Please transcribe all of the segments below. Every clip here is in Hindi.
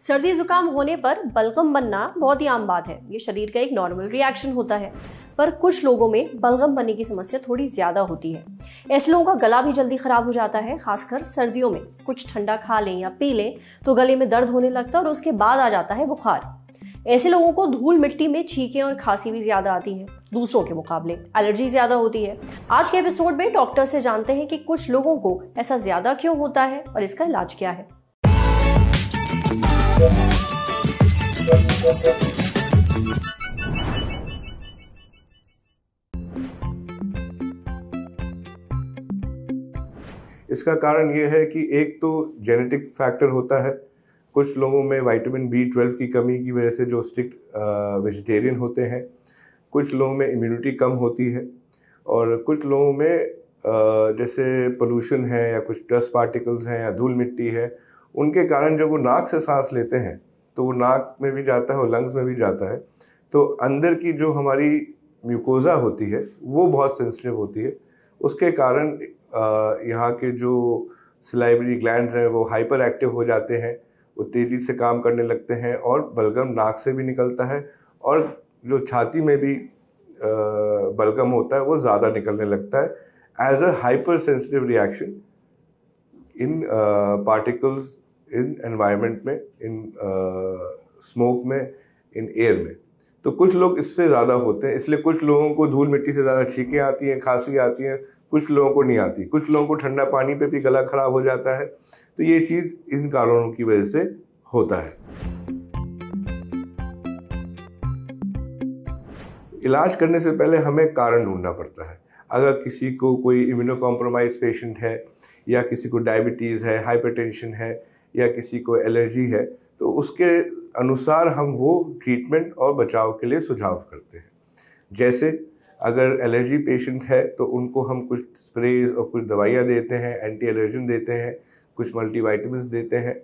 सर्दी जुकाम होने पर बलगम बनना बहुत ही आम बात है। ये शरीर का एक नॉर्मल रिएक्शन होता है, पर कुछ लोगों में बलगम बनने की समस्या थोड़ी ज्यादा होती है। ऐसे लोगों का गला भी जल्दी खराब हो जाता है, खासकर सर्दियों में। कुछ ठंडा खा लें या पी लें तो गले में दर्द होने लगता है और उसके बाद आ जाता है बुखार। ऐसे लोगों को धूल मिट्टी में छींकें और खांसी भी ज्यादा आती है। दूसरों के मुकाबले एलर्जी ज्यादा होती है। आज के एपिसोड में डॉक्टर से जानते हैं कि कुछ लोगों को ऐसा ज्यादा क्यों होता है और इसका इलाज क्या है। इसका कारण ये है कि एक तो जेनेटिक फैक्टर होता है। कुछ लोगों में विटामिन B12 की कमी की वजह से जो स्ट्रिक्ट वेजिटेरियन होते हैं, कुछ लोगों में इम्यूनिटी कम होती है, और कुछ लोगों में जैसे पोल्यूशन है या कुछ डस्ट पार्टिकल्स हैं या धूल मिट्टी है, उनके कारण जब वो नाक से सांस लेते हैं तो वो नाक में भी जाता है और लंग्स में भी जाता है। तो अंदर की जो हमारी म्यूकोजा होती है वो बहुत सेंसिटिव होती है। उसके कारण यहाँ के जो सलाइवरी ग्लैंड्स हैं वो हाइपर एक्टिव हो जाते हैं, वो तेज़ी से काम करने लगते हैं और बलगम नाक से भी निकलता है, और जो छाती में भी बलगम होता है वो ज़्यादा निकलने लगता है as a hypersensitive reaction in particles in environment में, इन स्मोक में, इन एयर में। तो कुछ लोग इससे ज़्यादा होते हैं, इसलिए कुछ लोगों को धूल मिट्टी से ज़्यादा छींकें आती हैं, खांसी आती हैं, कुछ लोगों को नहीं आती। कुछ लोगों को ठंडा पानी पे भी गला खराब हो जाता है। तो ये चीज़ इन कारणों की वजह से होता है। इलाज करने से पहले हमें कारण ढूंढना पड़ता है। अगर किसी को कोई इम्यूनो कॉम्प्रोमाइज पेशेंट है, या किसी को डायबिटीज़ है, हाइपरटेंशन है, या किसी को एलर्जी है, तो उसके अनुसार हम वो ट्रीटमेंट और बचाव के लिए सुझाव करते हैं। जैसे अगर एलर्जी पेशेंट है तो उनको हम कुछ स्प्रेज और कुछ दवाइयाँ देते हैं, एंटी एलर्जन देते हैं, कुछ मल्टीविटामिन्स देते हैं,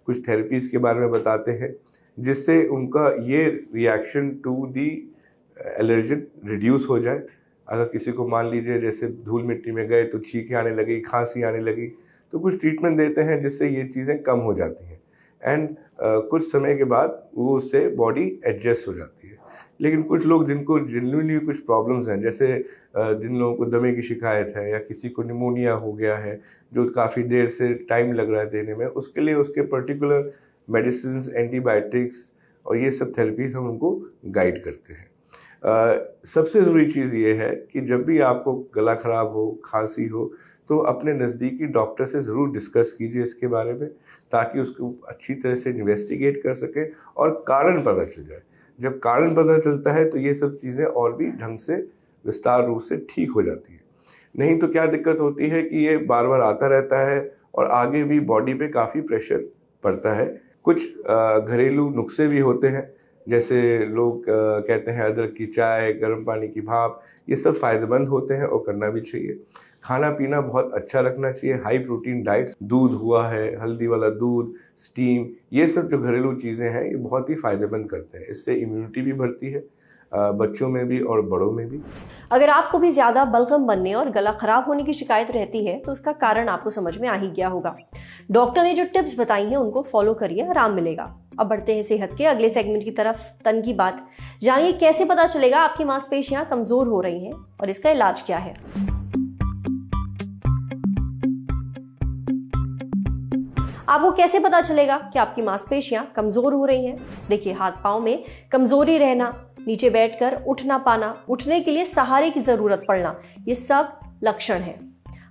कुछ थेरेपीज़ के बारे में बताते हैं, जिससे उनका ये reaction to the allergen reduce हो जाए। अगर किसी को मान लीजिए जैसे धूल मिट्टी में गए तो छींकें आने लगी, खांसी आने लगी, तो कुछ ट्रीटमेंट देते हैं जिससे ये चीज़ें कम हो जाती हैं, एंड कुछ समय के बाद वो उससे बॉडी एडजस्ट हो जाती है। लेकिन कुछ लोग जिनको जेन्युइनली कुछ प्रॉब्लम्स हैं, जैसे जिन लोगों को दमे की शिकायत है या किसी को निमोनिया हो गया है जो काफ़ी देर से टाइम लग रहा है देने में, उसके लिए उसके पर्टिकुलर मेडिसिन, एंटीबायोटिक्स और ये सब थेरेपीज हम उनको गाइड करते हैं। सबसे ज़रूरी चीज़ ये है कि जब भी आपको गला ख़राब हो, खांसी हो, तो अपने नज़दीकी डॉक्टर से ज़रूर डिस्कस कीजिए इसके बारे में, ताकि उसको अच्छी तरह से इन्वेस्टिगेट कर सकें और कारण पता चल जाए। जब कारण पता चलता है तो ये सब चीज़ें और भी ढंग से विस्तार रूप से ठीक हो जाती है। नहीं तो क्या दिक्कत होती है कि ये बार बार आता रहता है और आगे भी बॉडी पे काफ़ी प्रेशर पड़ता है। कुछ घरेलू नुस्खे भी होते हैं, जैसे लोग कहते हैं अदरक की चाय, गर्म पानी की भाप, ये सब फ़ायदेमंद होते हैं और करना भी चाहिए। खाना पीना बहुत अच्छा रखना चाहिए, हाई प्रोटीन डाइट्स, दूध हुआ है, हल्दी वाला दूध, स्टीम, ये सब जो घरेलू चीज़ें हैं ये बहुत ही फ़ायदेमंद करते हैं। इससे इम्यूनिटी भी बढ़ती है, बच्चों में भी और बड़ों में भी। अगर आपको भी ज्यादा बलगम बनने और गला खराब होने की शिकायत रहती है तो इसका कारण आपको समझ में आ ही गया होगा। डॉक्टर ने जो टिप्स बताई हैं उनको फॉलो करिए, आराम मिलेगा। अब बढ़ते हैं सेहत के अगले सेगमेंट की तरफ, तन की बात। जानिए कैसे पता चलेगा आपकी मांसपेशियां कमजोर हो रही हैं और इसका इलाज क्या है। आपको कैसे पता चलेगा कि आपकी मांसपेशियां कमजोर हो रही हैं? देखिए, हाथ पांव में कमजोरी रहना, नीचे बैठकर उठ ना पाना, उठने के लिए सहारे की जरूरत पड़ना, ये सब लक्षण हैं।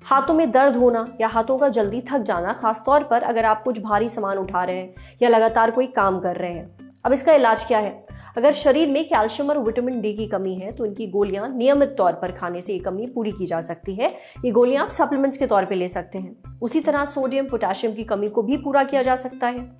हाथों में दर्द होना या हाथों का जल्दी थक जाना, खासतौर पर अगर आप कुछ भारी सामान उठा रहे हैं या लगातार कोई काम कर रहे हैं। अब इसका इलाज क्या है? अगर शरीर में कैल्शियम और विटामिन डी की कमी है तो इनकी गोलियां नियमित तौर पर खाने से ये कमी पूरी की जा सकती है। ये गोलियां आप सप्लीमेंट्स के तौर पे ले सकते हैं। उसी तरह सोडियम, पोटेशियम की कमी को भी पूरा किया जा सकता है।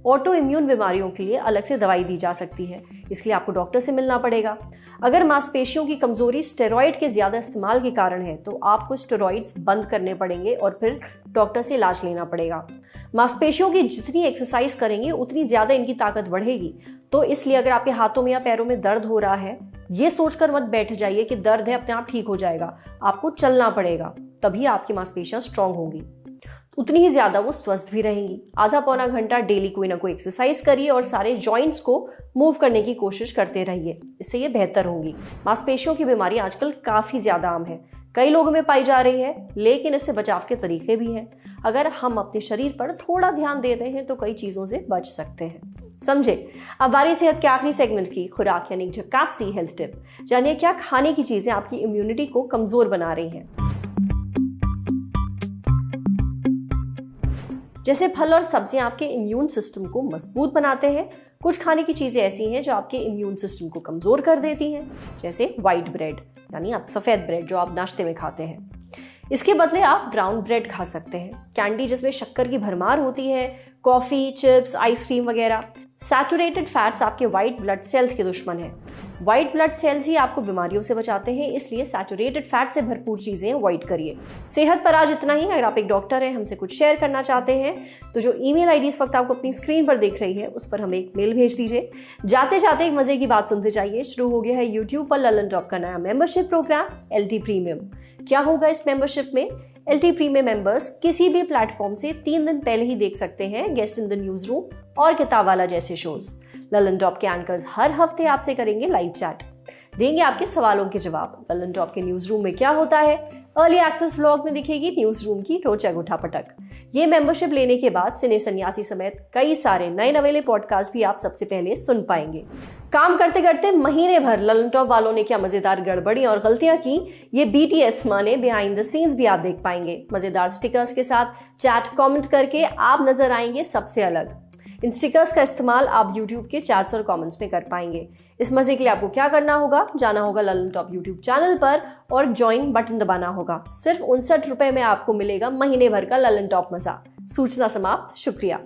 ऑटो इम्यून बीमारियों के लिए अलग से दवाई दी जा सकती है, इसके लिए आपको डॉक्टर से मिलना पड़ेगा। अगर मांसपेशियों की कमजोरी स्टेरॉइड के ज्यादा इस्तेमाल के कारण है तो आपको स्टेरॉइड्स बंद करने पड़ेंगे और फिर डॉक्टर से इलाज लेना पड़ेगा। मांसपेशियों की जितनी एक्सरसाइज करेंगे उतनी ज्यादा इनकी ताकत बढ़ेगी। तो इसलिए अगर आपके हाथों में या पैरों में दर्द हो रहा है, ये सोचकर मत बैठ जाइए कि दर्द है अपने आप ठीक हो जाएगा। आपको चलना पड़ेगा, तभी आपकी मांसपेशियां स्ट्रांग होंगी। उतनी ही ज्यादा वो स्वस्थ भी रहेंगी। आधा पौना घंटा डेली कोई ना कोई एक्सरसाइज करिए और सारे जॉइंट्स को मूव करने की कोशिश करते रहिए, इससे ये बेहतर होंगी। मांसपेशियों की बीमारी आजकल काफी ज्यादा आम है, कई लोगों में पाई जा रही है, लेकिन इससे बचाव के तरीके भी हैं। अगर हम अपने शरीर पर थोड़ा ध्यान देते हैं तो कई चीजों से बच सकते हैं। समझे। अब बारी सेहत के आखिरी सेगमेंट की, खुराक यानी झकासी हेल्थ टिप। जानिए क्या खाने की चीजें आपकी इम्यूनिटी को कमजोर बना रही हैं। जैसे फल और सब्जियां आपके इम्यून सिस्टम को मजबूत बनाते हैं, कुछ खाने की चीजें ऐसी हैं जो आपके इम्यून सिस्टम को कमजोर कर देती हैं। जैसे व्हाइट ब्रेड यानी आप सफेद ब्रेड जो आप नाश्ते में खाते हैं, इसके बदले आप ब्राउन ब्रेड खा सकते हैं। कैंडी जिसमें शक्कर की भरमार होती है, कॉफी, चिप्स, आइसक्रीम वगैरह। सैचुरेटेड फैट्स आपके व्हाइट ब्लड सेल्स के दुश्मन हैं। व्हाइट ब्लड सेल्स ही आपको बीमारियों से बचाते हैं, इसलिए सैचुरेटेड फैट से भरपूर चीजें अवॉइड करिए। सेहत पर आज इतना ही। अगर आप एक डॉक्टर हैं, हमसे कुछ शेयर करना चाहते हैं तो जो ईमेल आईडी इस वक्त आपको अपनी स्क्रीन पर दिख रही है उस पर हमें एक मेल भेज दीजिए। जाते जाते एक मजे की बात सुनते जाइए। शुरू हो गया है यूट्यूब पर ललन टॉप का नया मेंबरशिप प्रोग्राम LT प्रीमियम। क्या होगा इस मेंबरशिप में? LT प्रीमियम मेंबर्स किसी भी प्लेटफॉर्म से 3 दिन पहले ही देख सकते हैं guest in the news room और किताब वाला जैसे शोज। ललन टॉप के एंकर्स हर हफ्ते आपसे करेंगे लाइव चैट, देंगे आपके सवालों के जवाब। ललन टॉप के न्यूज रूम में क्या होता है, अर्ली एक्सेस व्लॉग में दिखेगी न्यूज रूम की रोचक उठापटक। ये मेंबरशिप लेने के बाद सिने सन्यासी समेत कई सारे नए नवेले पॉडकास्ट भी आप सबसे पहले सुन पाएंगे। काम करते करते महीने भर ललन टॉप वालों ने क्या मजेदार गड़बड़ी और गलतियां की, ये BTS माने बिहाइंड द सीन्स भी आप देख पाएंगे। मजेदार स्टिकर्स के साथ चैट कमेंट करके आप नजर आएंगे सबसे अलग। इन स्टिकर्स का इस्तेमाल आप YouTube के चैट्स और कमेंट्स में कर पाएंगे। इस मजे के लिए आपको क्या करना होगा, जाना होगा ललन टॉप YouTube चैनल पर और ज्वाइन बटन दबाना होगा। सिर्फ 59 रुपए में आपको मिलेगा महीने भर का ललन टॉप मजा। सूचना समाप्त। शुक्रिया।